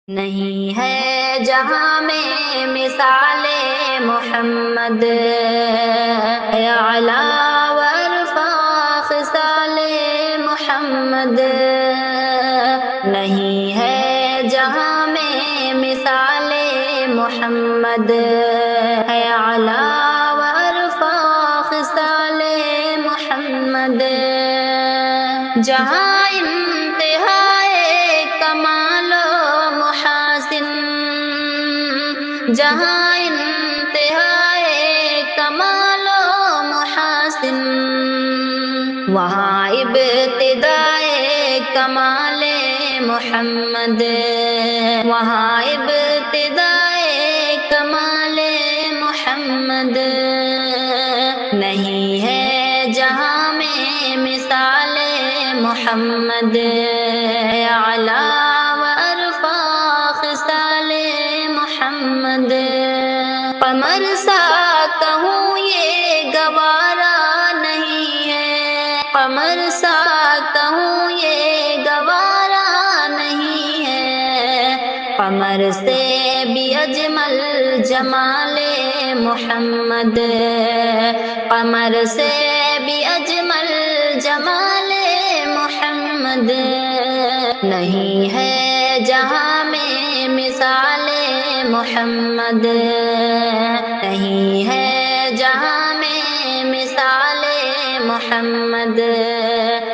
نہیں ہے جہاں میں مثال محمد، اعلیٰ و ارفع خصال محمد، نہیں ہے جہاں میں مثال محمد، اعلیٰ و ارفع خصال محمد، جہاں انتہائے کمال و محاسن، جہاں انتہائے کمال و محاسن، وہاں ابتدائے کمال محمد، وہاں ابتدائے کمال محمد، نہیں ہے جہاں میں مثال محمد، اعلیٰ و ارفع خصال محمد، قمر سا کہوں یہ گوارا نہیں ہے، قمر سا کہوں یہ گوارا نہیں ہے، قمر سے بھی اجمل جمال محمد، قمر سے بھی اجمل جمال محمد، نہیں ہے جہاں میں مثال محمد، نہیں ہے جہاں میں مثال محمد،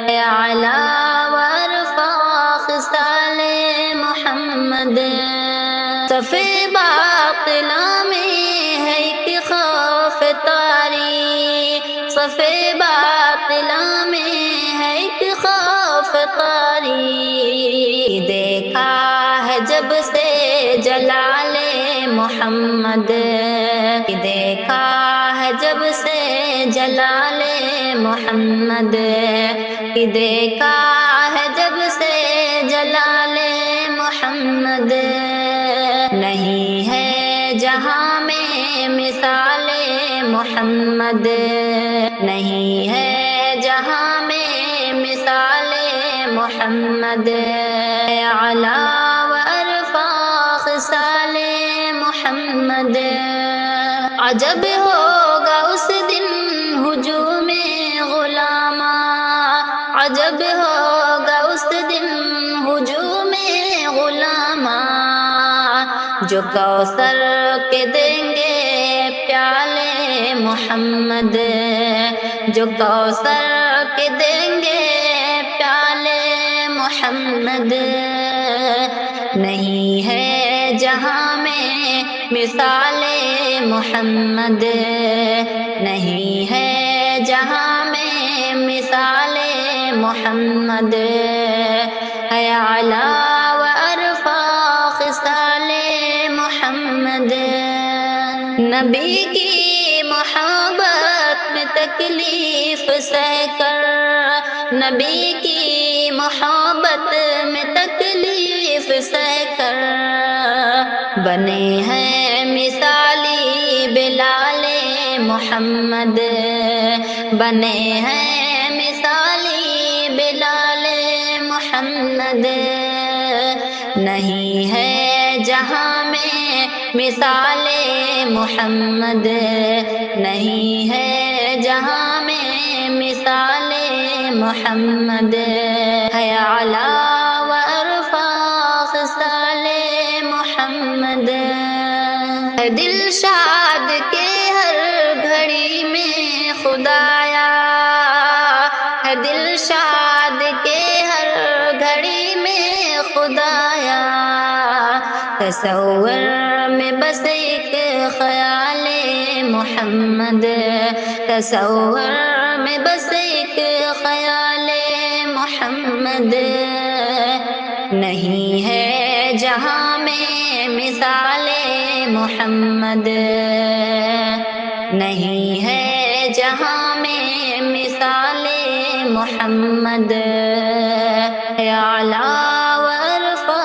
اعلیٰ و ارفع خصال محمد، صف باطلا میں ہے ایک خوف طاری، صف باطلا میں ہے ایک خوف طاری، دیکھا ہے جب سے جلال محمد، دیکھا ہے جب سے جلال محمد، دیکھا ہے جب سے جلال محمد، نہیں ہے جہاں میں مثال محمد، نہیں ہے جہاں میں مثال محمد، اعلیٰ و ارفع خصال محمد، عجب ہوگا اس دن ہجوم غلاماں، عجب ہوگا اس دن ہجوم غلاماں، جو کوثر کے دیں گے پیالے محمد، جو کوثر کے دیں گے پیالے محمد، نہیں ہے جہاں میں مثال محمد، نہیں ہے جہاں میں مثال محمد، اعلیٰ و ارفع خصال محمد، نبی کی محبت میں تکلیف سہ کر، نبی کی محبت میں تکلیف سہ کر، بنے ہیں مثالی بلال محمد، بنے ہیں مثالی بلال محمد، نہیں ہے جہاں میں مثال محمد، نہیں ہے جہاں میں مثال محمد، اعلیٰ و ارفع خصال محمد، دلشاد کے ہر گھڑی میں خدایا، ہے دلشاد کے ہر گھڑی میں خدایا، تصور میں بس ایک خیال محمد، تصور میں بس ایک خیال محمد، نہیں ہے جہاں میں مثال محمد، نہیں ہے جہاں میں مثال محمد، اعلیٰ و ارفع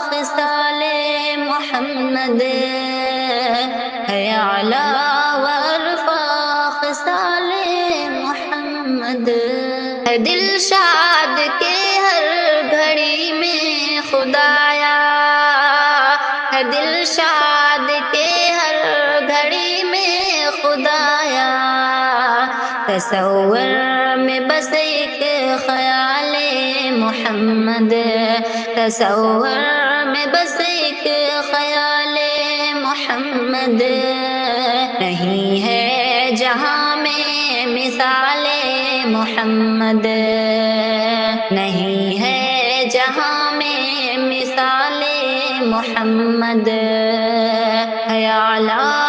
خصال محمد، اعلیٰ و ارفع خصال محمد، دلشاد کے ہر گھڑی میں خدایا، ہے دلشاد کے ہر گھڑی میں خدایا، تصور میں بس ایک خیال محمد، تصور میں بس ایک خیال محمد، نہیں ہے جہاں میں مثال محمد، نہیں ہے جہاں میں مثال محمد، ہے اعلیٰ